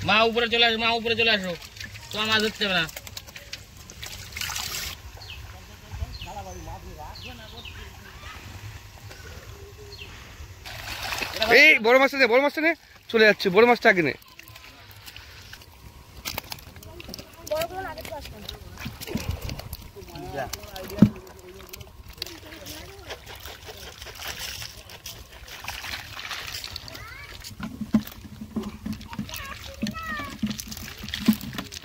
মা উপরে চলে আসো, মা উপরে চলে আসো, তোমার মাছ ধরতে হবে না। এই বড় মাছটা নে, বড় মাছটা নে, চলে যাচ্ছে বড় মাছটা আগে নে।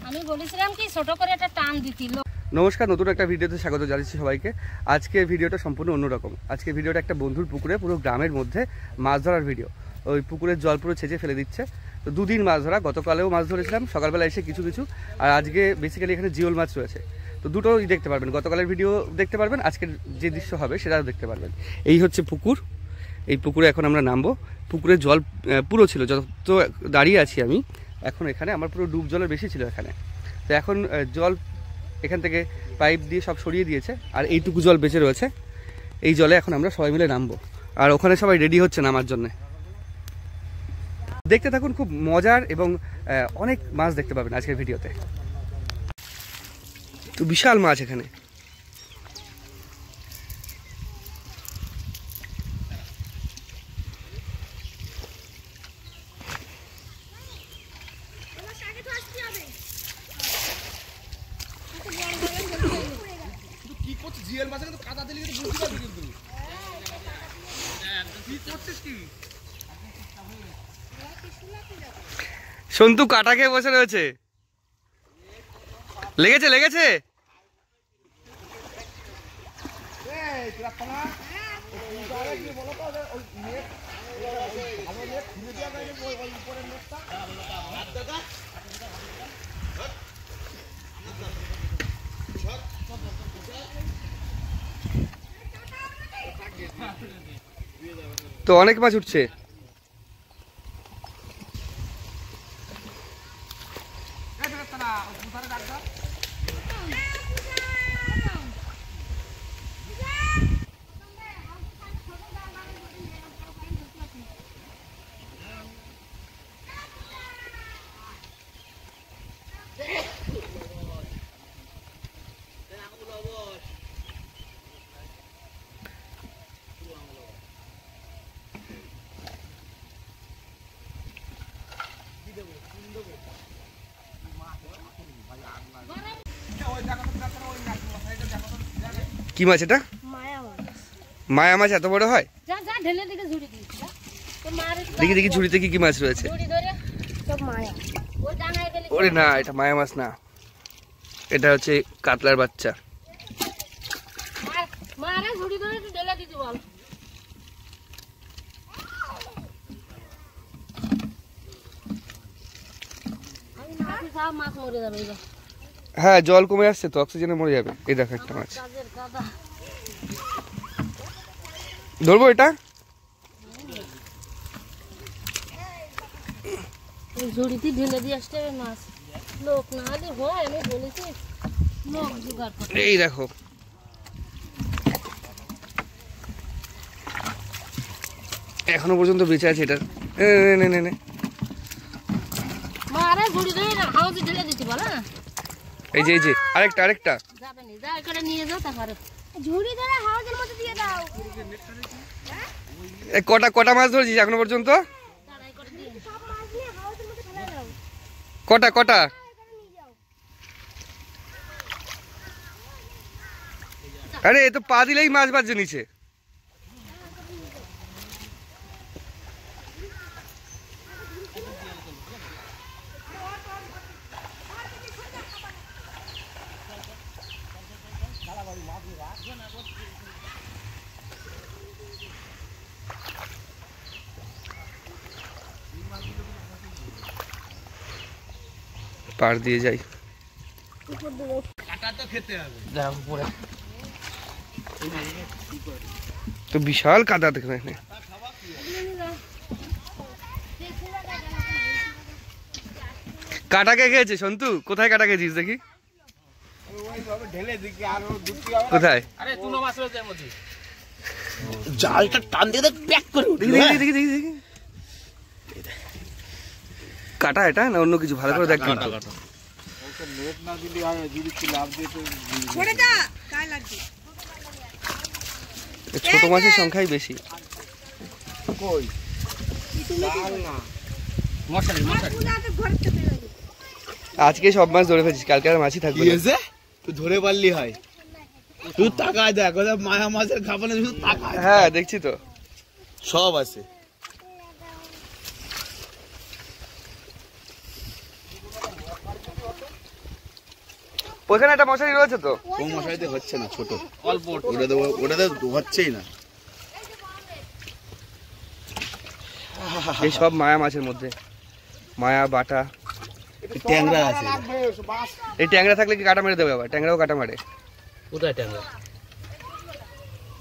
আমি বলেছিলাম কি ছোট করে একটা টান দিছিল। নমস্কার, নতুন একটা ভিডিওতে স্বাগত জানাচ্ছি সবাইকে। আজকের ভিডিওটা সম্পূর্ণ অন্যরকম। আজকের ভিডিওটা একটা বন্ধুর পুকুরে, পুরো গ্রামের মধ্যে মাছ ধরার ভিডিও। ওই পুকুরের জল পুরো ছেঁচে ফেলে দিচ্ছে। তো দুদিন মাছ ধরা, গতকালেও মাছ ধরেছিলাম সকালবেলা এসে কিছু কিছু, আর আজকে বেসিক্যালি এখানে জিওল মাছ রয়েছে। তো দুটোই দেখতে পারবেন, গতকালের ভিডিও দেখতে পারবেন, আজকের যে দৃশ্য হবে সেটাও দেখতে পারবেন। এই হচ্ছে পুকুর, এই পুকুরে এখন আমরা নামবো। পুকুরের জল পুরো ছিল, যত দাঁড়িয়ে আছি আমি এখন এখানে, আমার পুরো ডুব জলের বেশি ছিল এখানে। তো এখন জল এখান থেকে পাইপ দিয়ে সব সরিয়ে দিয়েছে, আর এইটুকু জল বেঁচে রয়েছে। এই জলে এখন আমরা সবাই মিলে নামবো, আর ওখানে সবাই রেডি হচ্ছে নামার জন্য। দেখতে থাকুন, খুব মজার এবং অনেক মাছ দেখতে পাবেন আজকের ভিডিওতে। তো বিশাল মাছ এখানে। সন্তু কাটা খেয়ে বসে রয়েছে। লেগেছে লেগেছে। তো অনেক মাছ উঠছে। কি মাছ এটা? মায়া মাছ এত বড় হয়? দেখি দেখি ঝুড়িতে কি কি মাছ রয়েছে। ওরে না, এটা মায়া মাছ না, এটা হচ্ছে কাতলার বাচ্চা। হ্যাঁ, জল কমে আসছে তো, অক্সিজেনে মরে যাবে। এই দেখো একটা মাছ, ধরবো এটা। ঝুড়িতে ঢেলে দিয়ে আসতে হবে মাছ, লোক না হলে হয়। আমি বলেছি লোক জোগাড় করতে। এই দেখো, এখনো পর্যন্ত বেঁচে আছে এটা। মারে ঝুড়ি ধরে না হাউজে ঢেলে দিতে বল। না এই যে এই যে আরেকটা আরেকটা যাবে না, যা করে নিয়ে যাও। তারপরে ঝুড়ি ধরে হাউজের মধ্যে দিয়ে দাও। এই কটা কটা মাছ ধরেছিস এখনো পর্যন্ত? কটা কটা? আরে এ তো পা দিলেই মাছ বাজছে নিচে। পার দিয়ে যাই, তো বিশাল কাদা দেখে। কাটা কে খেয়েছে সন্তু? কোথায় কাটা খেয়েছিস দেখি? কোথায়? জালটা টান দিয়ে প্যাক করে দেখি দেখি দেখি দেখি। কাটা এটা না অন্য কিছু ভালো করে দেখ কিন্তু ছোট মাছের সংখ্যাই বেশি। আজকে সব মাছ ধরে ফেলছিস, কালকে আর মাছই থাকবে না। তুই ধরে পারলি হয়, তুই তাকায় দেখ মায়া মাছের খাবারে শুধু তাকায়। হ্যাঁ দেখছি তো সব আছে। ওইখানে একটা মশারি রয়েছে তো। ও মশারিতে হচ্ছে না, ছোট অল্প ওটাতে হচ্ছেই না। এই সব মায়া মাছের মধ্যে মায়া বাটা ট্যাংরা আছে। এই ট্যাংরা থাকলে কি কাটা মেরে দেবে? আবার ট্যাংরাও কাটা মারে। কোথায় ট্যাংরা?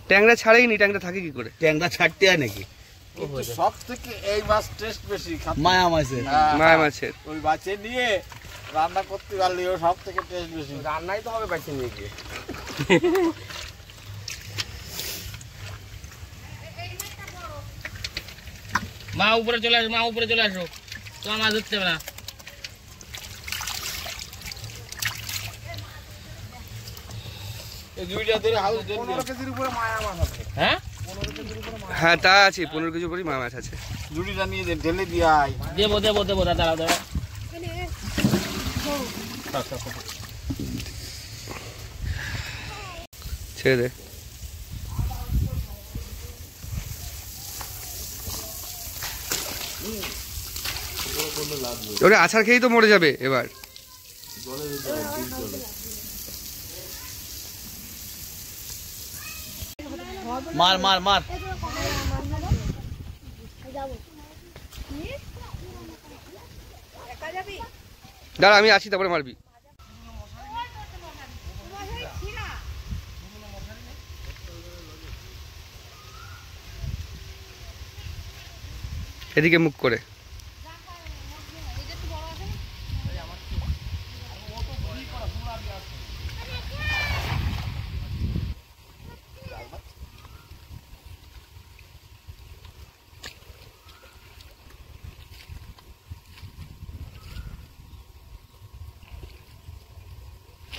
ট্যাংরা ছাড়েই নি, ট্যাংরা থাকে কি করে? ট্যাংরা ছাড়তে হয় নাকি? সব থেকে এই মাছ টেস্ট বেশি মায়া মাছের। মায়া মাছের ওই বাচ্চা নিয়ে রান্না করতে পারলে ও সব থেকে টেস্ট বেশি। রান্নাই তো হবে বাচ্চা নিয়ে গিয়ে। মা উপরে চলে আসো, মা উপরে চলে আসো, তোমার মাছ ধরতে হবে না। এই দুইটা ধরে হাউস 15 কেজির উপরে মায়া মাছ আছে। হ্যাঁ হ্যাঁ তা আছে, 15 কেজি উপরই মায়া মাছ আছে। জুড়িটা নিয়ে ঢেলে দিয়ে আয়। দেবো দেবো দেবো, দাঁড়াও দাঁড়াও। ছেড়ে দে। ওরে আছাড় খেয়েই তো মরে যাবে এবার। মার মার মার। দাঁড়া আমি আছি, তারপরে মারবি। এদিকে মুখ করে।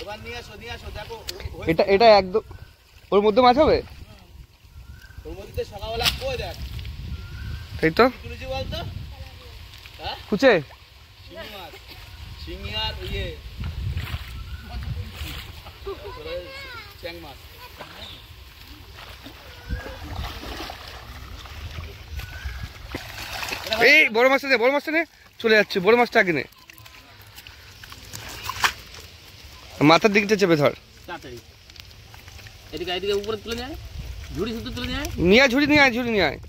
এবার নিয়ে আসো দেখো। এটা এটা একদম ওর মধ্যে মাছ হবে। ওর মধ্যে সকালবেলা কই দেখ, তাই তো তুলেছি বলতো। হ্যাঁ কুচে শিঙি মাছ, শিঙি আর ইয়ে চ্যাং মাছ। এই বড় মাছটা নে, বড় মাছটা নে, চলে যাচ্ছে। বড় মাছটা আগে নে, মাথার দিকটা চেপে ধর। তাড়াতাড়ি এদিকে এদিকে উপরে তুলে নিয়ে আয়, ঝুড়ি শুদ্ধ তুলে নিয়ে আয়। নিয়ে আয়, ঝুড়ি নিয়ে আয়, ঝুড়ি নিয়ে আয়।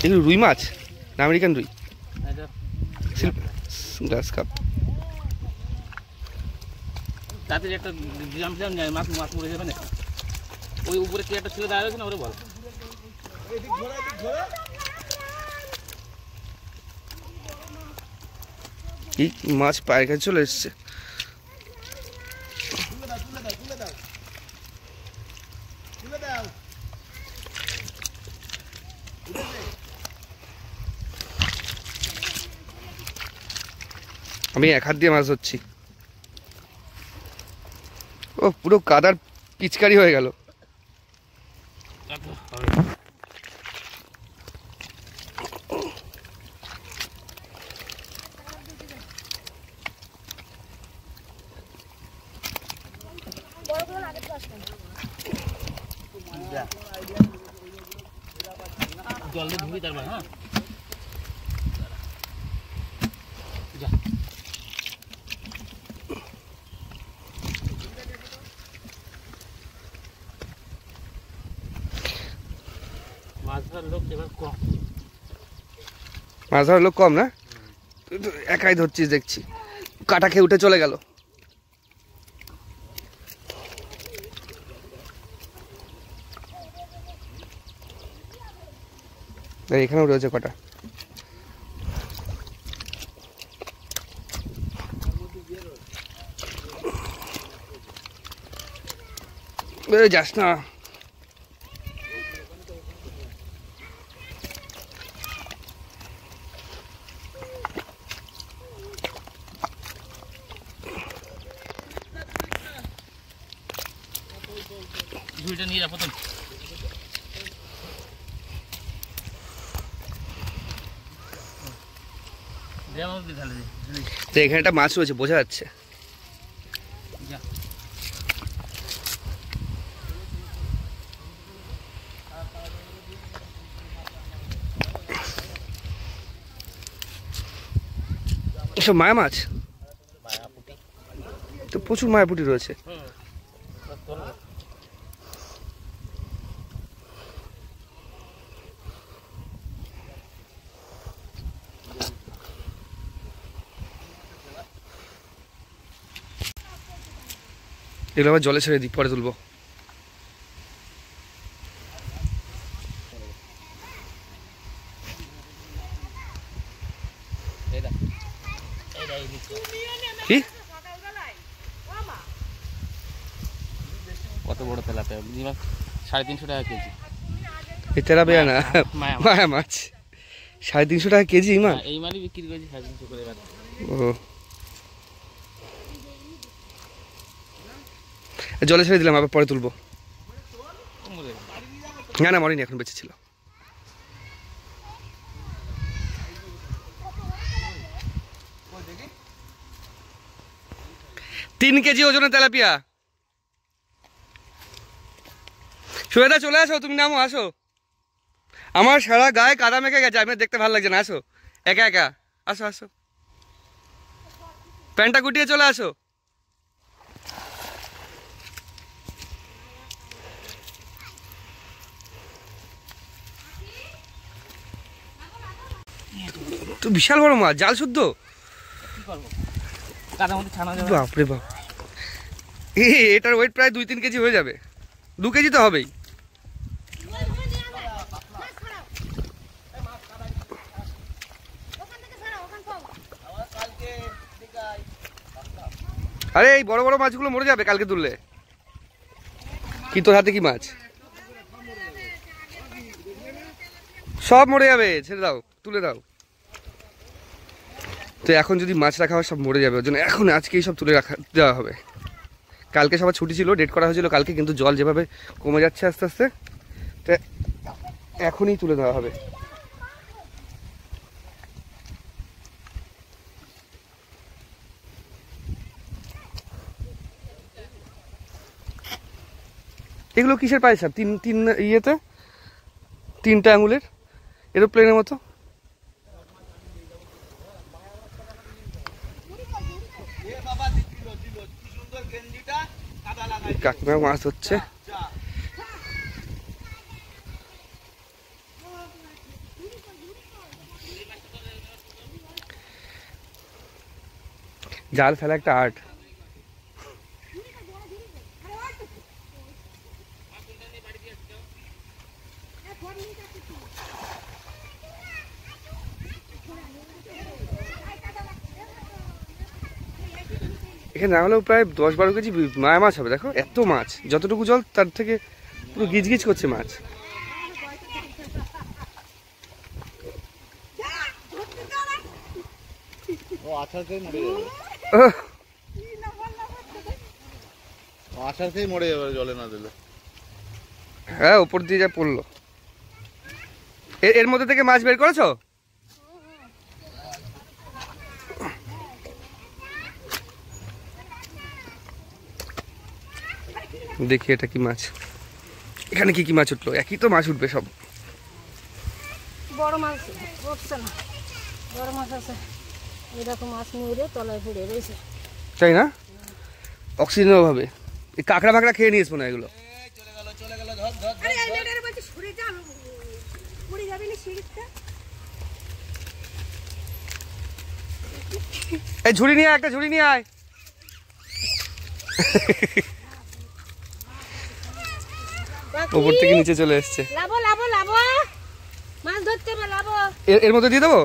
এগুলো রুই মাছ না আমেরিকান রুই? Glass cup. তাড়াতাড়ি একটা জাম যায়, মাছ মাছ মরে যাবে না। ওই উপরে কি একটা ছেলে দাঁড়িয়ে আছে না, ওরে বল। কি মাছ পায়ের কাছে চলে এসছে। আমি এক হাত দিয়ে মাছ ধরছি। ও পুরো কাদার পিচকারি হয়ে গেল। জল দিয়ে ধুবি তারপর। হ্যাঁ যা। মাছ ধরার লোক এবার কম। মাছ ধরার লোক কম না? তুই তো একাই ধরছিস দেখছি। কাটা খেয়ে উঠে চলে গেল। এখানেও রয়েছে কটা। যাস না। ঝুড়িটা নিয়ে যা প্রথম। তো এখানে একটা মাছ রয়েছে বোঝা যাচ্ছে। যা। এসব মায়া মাছ তো প্রচুর মায়াপুটি রয়েছে। এগুলো আবার জলে ছেড়ে দিই, পরে তুলবো। কি কত বড় তেলাপিয়া, 350 টাকা কেজি। এই তেলাপিয়া না, মায়া মাছ। মায়া মাছ 350 টাকা কেজি। মা এই মাছই বিক্রি করেছি 350 করে এবার। ও জলে ছেড়ে দিলাম, আবার পরে তুলবো। মরে না না মরিনি, এখন বেঁচে ছিল। তিন কেজি ওজনের তেলাপিয়া। সুয়েদা চলে আসো, তুমি নামো, আসো। আমার সারা গায়ে কাদা মেখে গেছে, আমি দেখতে ভালো লাগছে না। আসো একা একা, আসো আসো, প্যান্টটা গুটিয়ে চলে আসো। তো বিশাল বড় মাছ, জাল শুদ্ধ। কি করবো, কাদার মধ্যে ছানা যাবে। বাপরে বাপ, এটার ওয়েট প্রায় 2-3 কেজি হয়ে যাবে। 2 কেজি তো হবেই। আরে এই বড় বড় মাছগুলো মরে যাবে কালকে তুললে। কি তোর হাতে কি মাছ? সব মরে যাবে, ছেড়ে দাও, তুলে দাও। তো এখন যদি মাছ রাখা হয় সব মরে যাবে, ওর জন্য এখন আজকেই সব তুলে রাখা দেওয়া হবে। কালকে সবার ছুটি ছিল, ডেট করা হয়েছিল কালকে, কিন্তু জল যেভাবে কমে যাচ্ছে আস্তে আস্তে, তো এখনই তুলে দেওয়া হবে। এগুলো কিসের পায়ে সাপ? তিন ইয়েতে 3টা আঙুলের এরোপ্লেনের মতো। কাকিমা মাছ হচ্ছে। জাল ফেলা একটা আর্ট। এখানে না হলেও প্রায় 10-12 কেজি মায়া মাছ হবে। দেখো এত মাছ, যতটুকু জল তার থেকে পুরো গিজ গিজ করছে মাছ। ও আছাড় খেয়ে মরে যাবে, আছাড় খেয়ে মরে যাবে জলে না দিলে। হ্যাঁ উপর দিয়ে যা পড়লো। এর মধ্যে থেকে মাছ বের করেছো? দেখি এটা কি মাছ, এখানে কি কি মাছ উঠলো? একই তো মাছ উঠবে সব। বড় মাছ উঠছে না, বড় মাছ আছে। এরকম মাছ নিয়ে তলায় পড়ে রয়েছে, তাই না? অক্সিজেনের অভাবে এই কাঁকড়া ফাঁকড়া খেয়ে নিয়েছ মনে হয় এগুলো। এই ঝুড়ি নিয়ে আয়, একটা ঝুড়ি নিয়ে আয়। ওপর থেকে নিচে চলে এসছে। লাভো লাভো লাভো, মাছ ধরতে হবে লাভো। এর মধ্যে দিয়ে দেবো।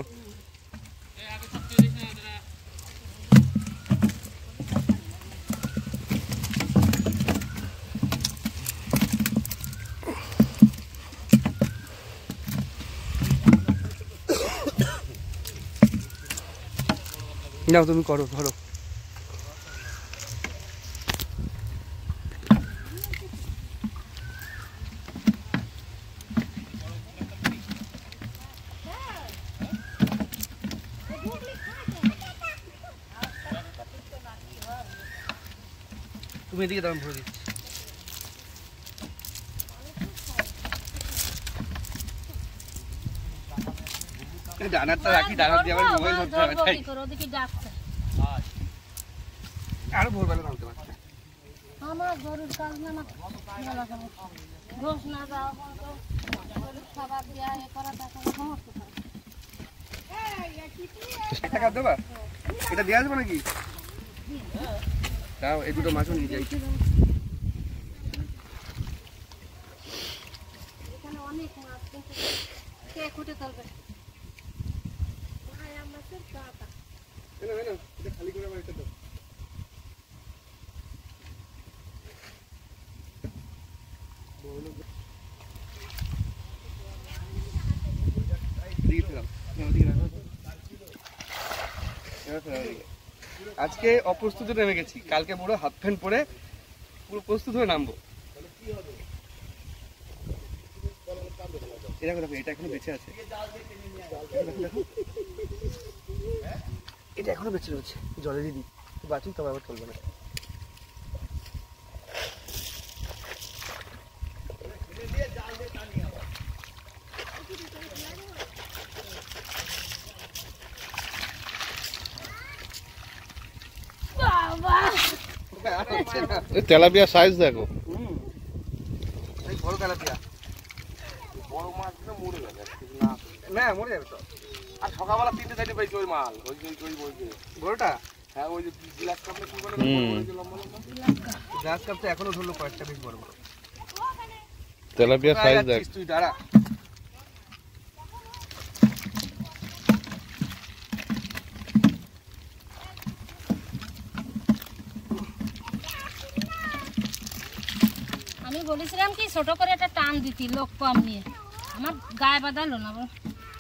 নাও তুমি করো, ধরো। এদিকে দাম ভরে দিচ্ছি। ডানারটা রাখি, ডানার দিয়ে আবার মোবাইল ধরতে হবে তাই। ওদিকে ডাকছে আরো ভোরবেলা নামতে পারছে। আমার গরুর কাজ না না ঘোষ না যাওয়া পর্যন্ত গরুর খাবার দেওয়া এ করা দেখা সমস্ত কাজ। একটা কাজ দেবা, এটা দিয়ে আসবো নাকি? দাও এই দুটো মাছও নিয়ে যাই। এখানে অনেক মাছ কিন্তু কে খুঁটে তুলবে? মাছের কাটা এটা খালি করে আবার এটা দাও। আজকে অপ্রস্তুত নেমে গেছি, কালকে পুরো হাফ প্যান্ট পরে পুরো প্রস্তুত হয়ে নামবো। এটা দেখো, এটা এখনো বেঁচে আছে, এটা এখনো বেঁচে রয়েছে। জলে দিদি বাঁচুক, তবে আবার চলবে না। তেলাপিয়া সাইজ দেখো। বড় তেলাপিয়া, বড় মাছগুলো মরে গেছে না মরে যাবে তো। আর সকালবেলা 3-4 পাইছি ওই মাল, ওই বড়টা হ্যাঁ ওই যে গ্লাস কাপে কি বলে লম্বা লম্বা গ্লাস কাপ তো এখনো ধরলো কয়েকটা, বেশ বড় বড়। তেলাপিয়া সাইজ দেখ। তুই দাঁড়া, আমি বলেছিলাম কি ছোট করে একটা টান দিতি, লোক কম নিয়ে, আমার গায়ে বাঁধালো না,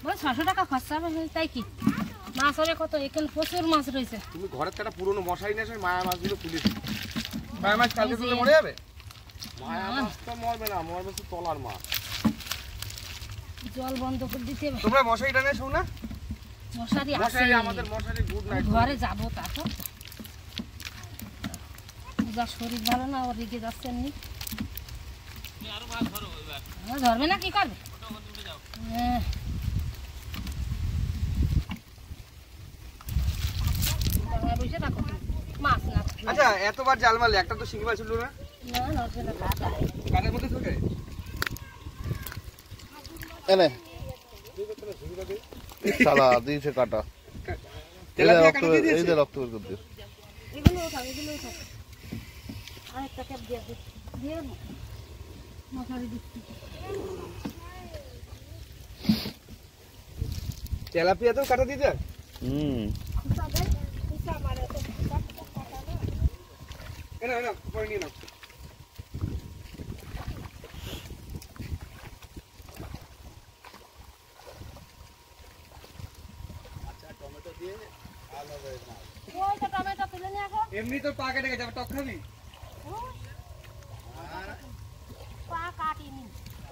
বলে 600 টাকা খরচা হবে, তাই কি মাছ হবে কত? এখানে প্রচুর মাছ রয়েছে। তুমি ঘরের একটা পুরনো মশাই নিয়ে এসে মায়া মাছগুলো তুলেছি। মাছ মাছ কালকে তুলে মরে যাবে। মায়া মাছ তো মরবে না, মরবে তো তলার মাছ। জল বন্ধ করে দিতে হবে। তোমরা মশারি টানে শো না? মশারি আছে, মশারি আমাদের মশারি গুড নাইট। ঘরে যাবো তারপর। যার শরীর ভালো না, ও রেগে যাচ্ছে এমনি। ধরবে না, কি করবে? হ্যাঁ বসে থাকো, মাছ না। আচ্ছা এতবার জাল মারলে একটা তো শিঙি মাছ উঠলো না? না নড়বে না, কাটা কানের মধ্যে ঢোকে? এনে শালা দিয়েছে কাটা। তেলাপিয়া কাটা দিয়ে এই দিয়েছে? যে রক্ত বের করে দিয়েছে। এগুলোও থাকে, এগুলোও থাকে। আরেকটা ক্যাপ দিয়ে দিয়ে মশারি দিচ্ছি। তেলাপিয়াতেও কাটা দিয়ে যায়? এনা এনা পরে নিয়ে নাও। ওইটা টমেটো তুলে নিয়ে আসো। এমনি তো পা কেটে গেছে, আবার টক খাবি? পা কাটিনি,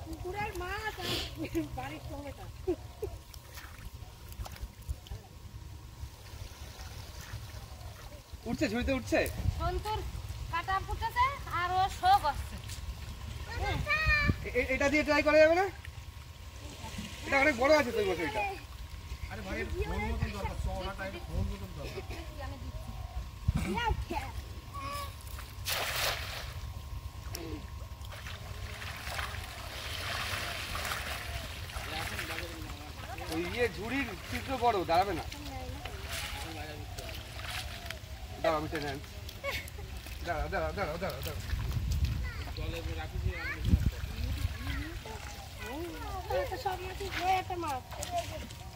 পুকুরের মাছ আর বাড়ির টমেটো। উঠছে, ঝুড়িতে উঠছে। সন্তুর কাটা ফুটেছে আর ও শোক আসছে। এটা দিয়ে ট্রাই করা যাবে না? এটা অনেক বড় আছে তো মশারিটা। ওই ইয়ে ঝুড়ির ছিদ্র বড়, দাঁড়াবে না। দাঁড়াও আমি টেনে আনছি। দাঁড়াও দাঁড়াও দাঁড়াও দাঁড়াও দাঁড়াও।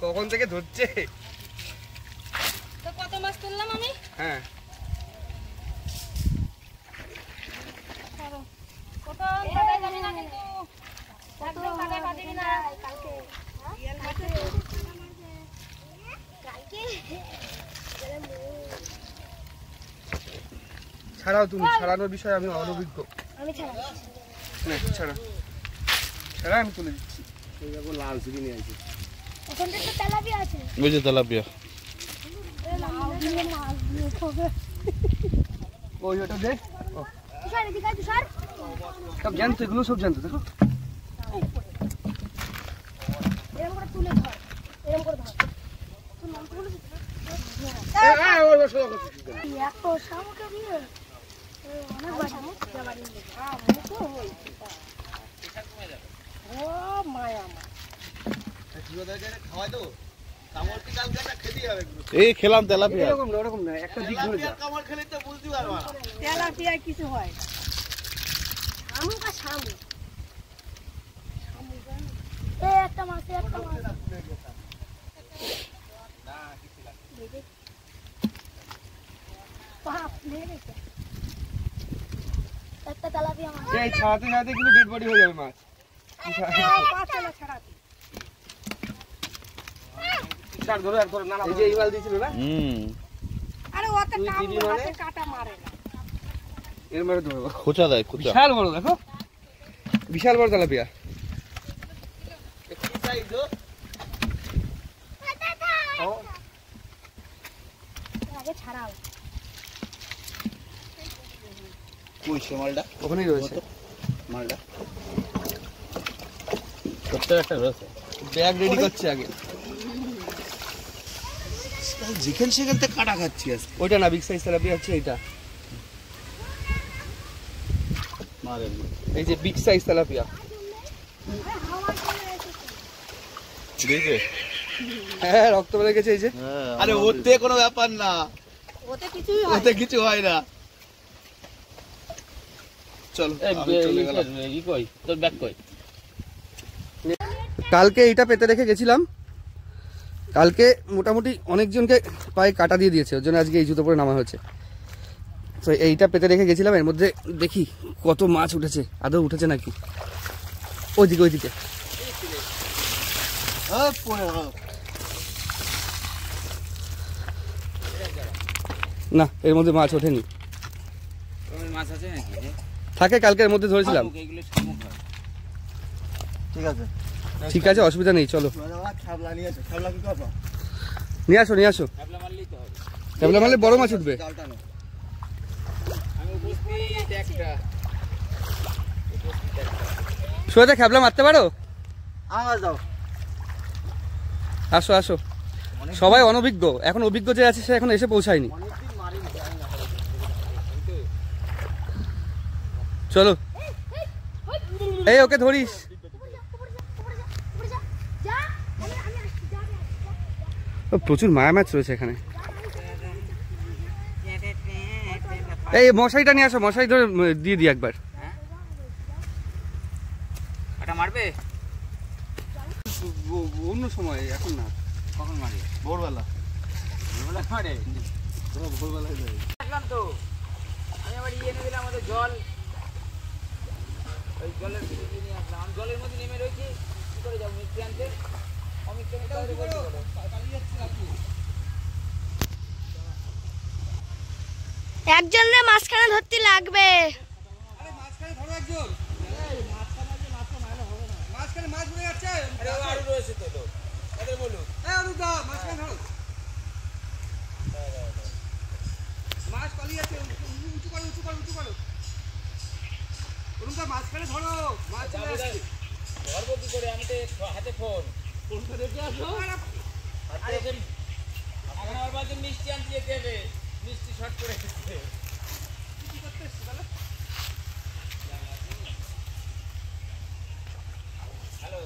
কখন থেকে ধরছে? তো কত মাছ তুললাম আমি? হ্যাঁ কত কাটাই যাবি না কিন্তু, একদম কাটাই বাঁধিবি না। ছাড়াও তুমি, ছাড়ানোর বিষয়ে আমি অনভিজ্ঞ। আমি ছাড়া না ছাড়া ছাড়া আমি তুলে দিচ্ছি। লাল চিনি নিয়ে আসি। ওখান থেকে তেলাপিয়া আছে। ওই যে তেলাপিয়া। ওই ওটা দে। সব জানতো, এগুলো সব জানতো। দেখো এই খেলাম তেলাপিয়া। এরকম না, ওরকম না, একটা দিক ধরে যা। কামড় খেলে তো বুঝতে পারবা না। তেলাপিয়ায় কিছু হয় শামুক আর শামুক একটা মাছ একটা তেলাপিয়া মাছ এই ছাড়াতে ছাড়াতে কিন্তু ডেড বডি হয়ে যাবে মাছ। ছাড়, ধরো এক ধরো। না না, এই যে এই মাল দিয়েছিল না, আরে ওতে কাটা মারে না এর মারে ধরো। খোঁচা দেয়, খোঁচা। বিশাল বড়, দেখো বিশাল বড় তেলাপিয়া। আগে ছাড়াও কই সে মালটা? ওখানেই রয়েছে মালটা একটা রয়েছে। ব্যাগ রেডি করছে আগে। যেখান সেখান থেকে কাটা খাচ্ছি আজকে। ওইটা না, বিগ সাইজ তেলাপিয়া হচ্ছে এইটা। মারেন এই যে বিগ সাইজ তেলাপিয়া। দেখে হ্যাঁ, রক্ত বেড়ে গেছে এই যে। আরে ওতে কোনো ব্যাপার না, ওতে কিছুই হয় ওতে কিছু হয় না। চলো আমি চলে গেলাম। ই কই তোর ব্যাগ কই? কালকে এইটা পেতে রেখে গেছিলাম, কালকে মোটামুটি অনেকজনকে পায়ে কাটা দিয়ে দিয়েছে, ওর জন্য আজকে এই জুতো পরে নামা হয়েছে। তো এইটা পেতে রেখে গেছিলাম, এর মধ্যে দেখি কত মাছ উঠেছে, আদৌ উঠেছে নাকি। ওইদিকে ওইদিকে না, এর মধ্যে মাছ ওঠেনি। মাছ আছে নাকি? থাকে, কালকের মধ্যে ধরেছিলাম। এইগুলো শামুক হয়। ঠিক আছে, ঠিক আছে, অসুবিধা নেই, চলো ছাবলা নিয়ে আসো। ছাবলা কি করবো? নিয়ে আসো নিয়ে আসো। ক্যাবলা মারলেই তো হবে। ক্যাবলা মারলে বড় মাছ উঠবে। জালটা নাও। আমি উপস্থিত একটা। সোয়াতে ক্যাবলা মারতে পারো? আমার যাও। আসো আসো, সবাই অনভিজ্ঞ, এখন অভিজ্ঞ যে আছে সে এখন এসে পৌঁছায়নি। চলো, এই ওকে ধরিস। প্রচুর মায়া মাছ রয়েছে এখানে। এই মশাইটা নিয়ে আসো, মশাই ধরে দিয়ে দিই একবার। এটা মারবে? অন্য সময়, এখন না। কখন মারবে? ভোরবেলা। ভোরবেলা মারে? ভোরবেলায় যাই। আসলাম তো আমি আবার এনে দিলাম আমাদের জল, ওই জলের ভিতরে নিয়ে আসলাম। আমি জলের মধ্যে নেমে রয়েছি, কি করে যাবো মিষ্টি আনতে? অমিতকে নিতে হবে বলতে বলো। একজনের মাঝখানে ধরতে লাগবে। আরে ও আরো রয়েছে তো লোক, ওদের বলুন। মাছ পালিয়ে যাচ্ছে, উঁচু করো উঁচু করো উঁচু করো। মাঝখানে ধরো, মাছ চলে আসছে। ধরবো কি করে? আমি তো হাতে ফোন রেখে আসো। এখন আমার বাড়িতে মিষ্টি আনতে যেতে হবে, মিষ্টি শর্ট করে এসেছে। হ্যালো,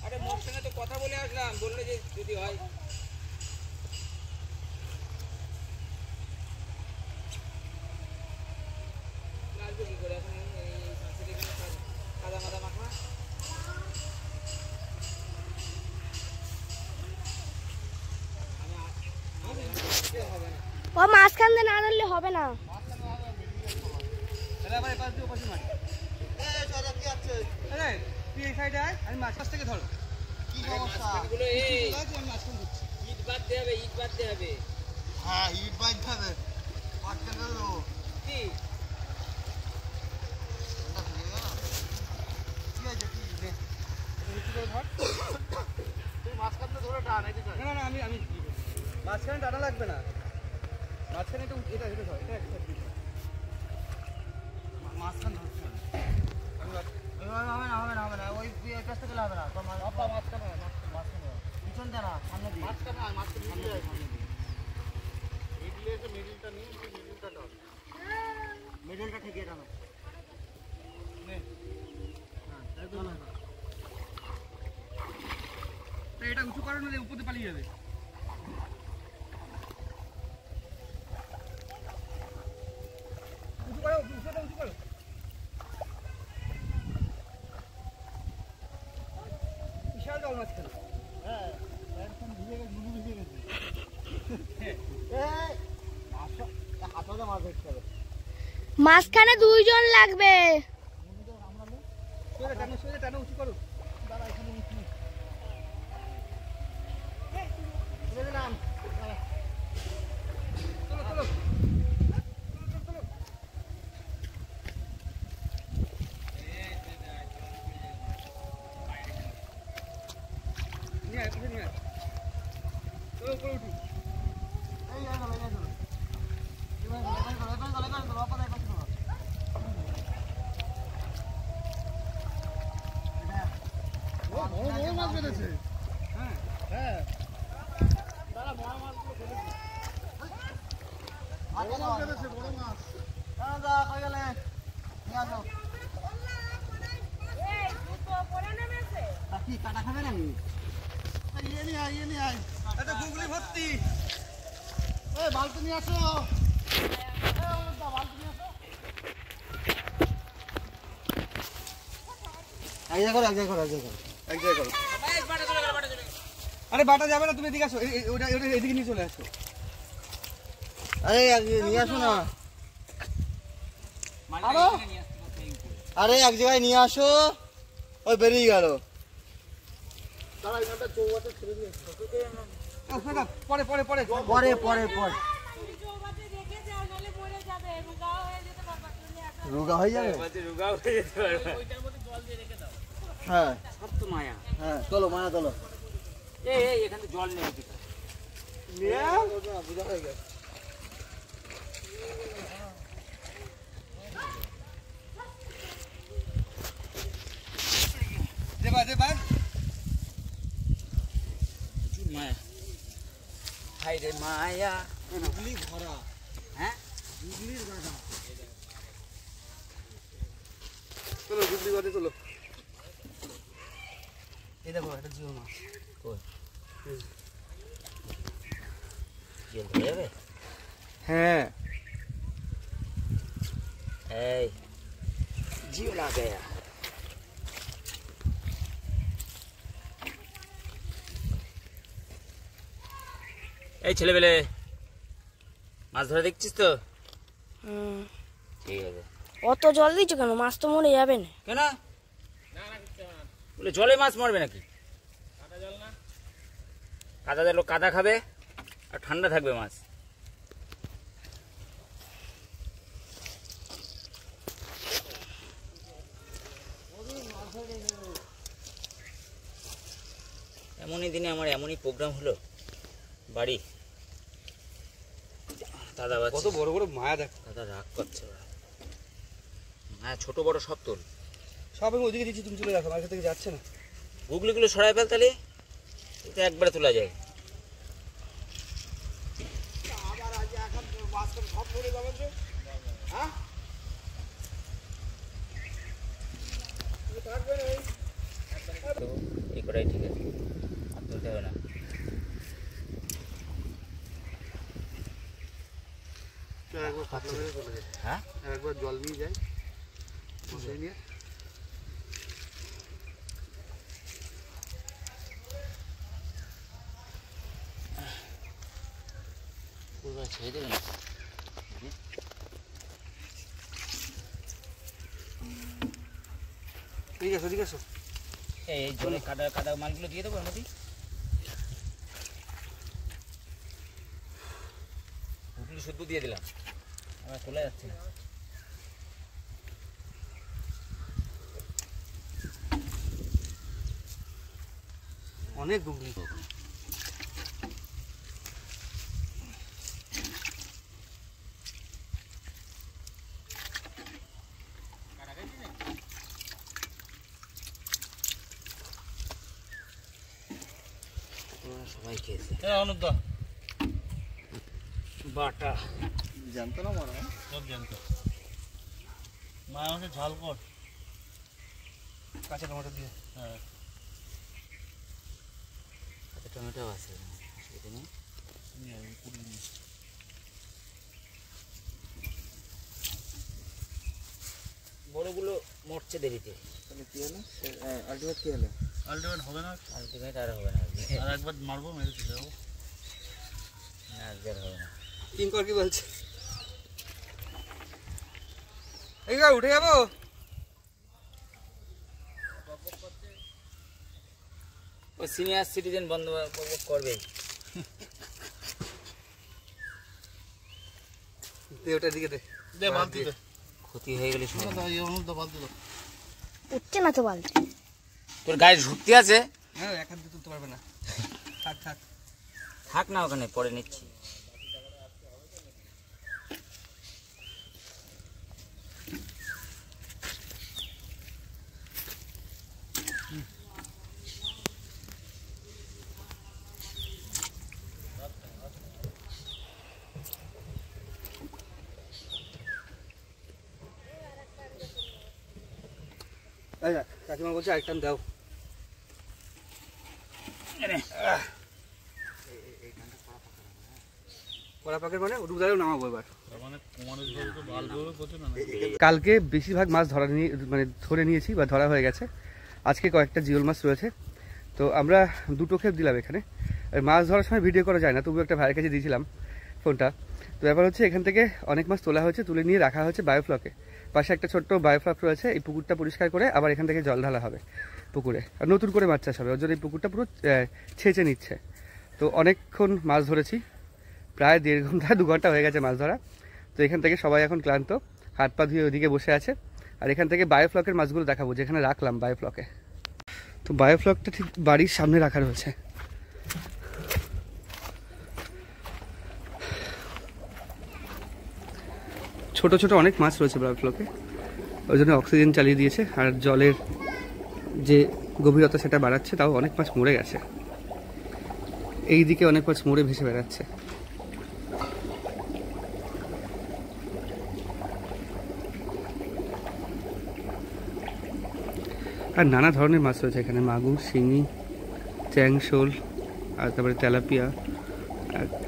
আরে মোর সঙ্গে তো কথা বলে আসলাম, বললে যে যদি হয়। আসবে কি করে এখন? এই মাছের এখানে কাদা মাদা মাখা। ও মাঝখান দিয়ে না ধরলে হবে না। তুই এই সাইডে আয়, আমি মাছ থেকে ধরো। কি সমস্যা? মাছগুলো এই ইট বাঁধতে হবে, ইট বাঁধতে হবে। হ্যাঁ, ইট বাইতে হবে। পাটকেল দেবো। কি তুই মাঝখানে ধরে টান, এই যে না না না, আমি মাঝখানে টানা লাগবে না, মাঝখানে এটা এটা এটা ধর, এটা একটা এটা উঁচু করো না, উপরে পালিয়ে যাবে। উঁচু করো, উঁচু করো। বিশাল জল মাঝখানে। মাঝখানে 2 জন লাগবে। টানো উঁচু করো। চলো চলো নিয়ে আয়, নিয়ে আয়। চলো উপরে উঠি। এটা গুগলি ভর্তি। বালতি নিয়ে আসো। এক জায়গায় করো। আরে বাটা যাবে না, তুমি এদিকে আসো। ওটা এদিকে নিয়ে চলে আসো। আরে নিয়ে আসো না। আরে এক জায়গায় নিয়ে আসো। ওই বেরিয়ে গেল। পরে পরে পরে রোগা হয়ে যাবে। হ্যাঁ হ্যাঁ, চলো মায়া চলো। এখানে জল নেই। বুঝা হয়ে গেছে। মায়া, হাই রে মায়া, গুগলি ভরা। হ্যাঁ গুগলির গাদা। চলো গুগলি বাদে চলো। এই দেখো একটা জিও মাছ। জল ধরে যাবে। হ্যাঁ এই জিও না গয়া। এই ছেলেবেলে মাছ ধরে দেখছিস তো? ঠিক আছে। অত জল দিচ্ছ কেন? মাছ তো মরে যাবে না। কেন? বলে জলে মাছ মরবে নাকি? কাদা জল কাদা খাবে আর ঠান্ডা থাকবে মাছ। এমনই দিনে আমার এমনই প্রোগ্রাম হলো বাড়ি। দাদা কত বড় বড় মায়া দেখ। দাদা রাগ করছে। হ্যাঁ ছোট বড় সব তোল। সব আমি ওইদিকে দিচ্ছি, তুমি চলে যাচ্ছ, আমার থেকে যাচ্ছে না। গুগলিগুলো সরাই ফেল, তাহলে এটা একবারে তোলা যায়। এই কটাই ঠিক আছে, আর তুলতে হবে না। হ্যাঁ একবার জল নিয়ে যাই, বসে নিয়ে। ছেড়ে দেবে না। ঠিক আছে, ঠিক আছে। এই জলে কাদা কাদা মালগুলো দিয়ে দেবো এর মধ্যে। গুগলি শুদ্ধ দিয়ে দিলাম, আমার তোলা যাচ্ছে না। অনেক গুগলি। সবাই খেয়েছে বাটা জানতো না মনে হয় সব জানতো মা আমাকে ঝাল কর কাঁচা টমেটো দিয়ে। হ্যাঁ টমেটো আছে বড়গুলো মরছে দেরিতে। তাহলে কি হলো আলটিমেট কি হলো? আলটিমেট হবে না, আলটিমেট আর হবে না, আর একবার মারবো মেরে চলে যাবো না, আজকে আর হবে না। কিঙ্কর কি বলছে? এই উঠে যাবো। ও সিনিয়র সিটিজেন বন্ধ করবে। ওটার দিকে দে বালতি দে, ক্ষতি হয়ে গেলে উঠছে না তো বালতি। তোর গায়ে ঝুঁকতে আছে। হ্যাঁ এক হাত দিয়ে তুলতে পারবে না, থাক থাক থাক না ওখানে, পরে নিচ্ছি। কাকিমা বলছে আরেকটা দাও। কালকে বেশিরভাগ মাছ ধরে নিয়েছি বা ধরা হয়ে গেছে। আজকে কয়েকটা জিওল মাছ রয়েছে, তো আমরা দুটো খেপ দিলাম এখানে। মাছ ধরার সময় ভিডিও করা যায় না, তবু একটা ভাইয়ের কাছে দিয়েছিলাম ফোনটা। তো ব্যাপার হচ্ছে এখান থেকে অনেক মাছ তোলা হয়েছে, তুলে নিয়ে রাখা হয়েছে বায়োফ্লকে। পাশে একটা ছোট্ট বায়োফ্লক রয়েছে, এই পুকুরটা পরিষ্কার করে আবার এখান থেকে জল ঢালা হবে পুকুরে, আর নতুন করে মাছ চাষ হবে। ওর জন্য এই পুকুরটা পুরো ছেঁচে নিচ্ছে। তো অনেকক্ষণ মাছ ধরেছি, প্রায় 1.5 ঘন্টা 2 ঘন্টা হয়ে গেছে মাছ ধরা। তো এখান থেকে সবাই এখন ক্লান্ত, হাত পা ধুয়ে ওইদিকে বসে আছে। আর এখান থেকে বায়োফ্লকের মাছগুলো দেখাবো, যেখানে রাখলাম বায়োফ্লকে। তো বায়োফ্লকটা ঠিক বাড়ির সামনে রাখা রয়েছে। ছোট ছোট অনেক মাছ রয়েছে বায়োফ্লকে, ওই জন্য অক্সিজেন চালিয়ে দিয়েছে। আর জলের যে গভীরতা সেটা বাড়াচ্ছে, তাও অনেক মাছ মরে গেছে। এই দিকে অনেক মাছ মরে ভেসে বেড়াচ্ছে। আর নানা ধরনের মাছ রয়েছে এখানে, মাগুর, শিঙি, চ্যাং, শোল, আর তারপরে তেলাপিয়া,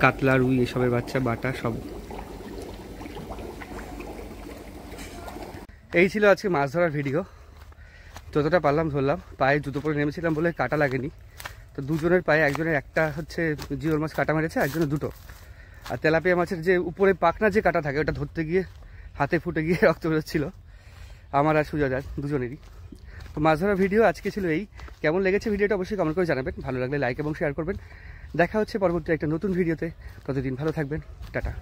কাতলা, রুই, এসবের বাচ্চা, বাটা সব। এই ছিল আজকে মাছ ধরার ভিডিও। যতটা পারলাম ধরলাম। পায়ে জুতো পরে নেমেছিলাম বলে কাটা লাগেনি। তো দুজনের পায়ে, একজনের একটা হচ্ছে জিওল মাছ কাটা মেরেছে, একজনের দুটো। আর তেলাপিয়া মাছের যে উপরে পাখনা যে কাটা থাকে, ওটা ধরতে গিয়ে হাতে ফুটে গিয়ে রক্ত বেরোচ্ছিল আমার আর সুজয় দুজনেরই। তো মাছ ধরার ভিডিও আজকে ছিল এই। কেমন লেগেছে ভিডিওটা অবশ্যই কমেন্ট করে জানাবেন। ভালো লাগলে লাইক এবং শেয়ার করবেন। দেখা হচ্ছে পরবর্তী একটা নতুন ভিডিওতে। ততদিন ভালো থাকবেন, টাটা।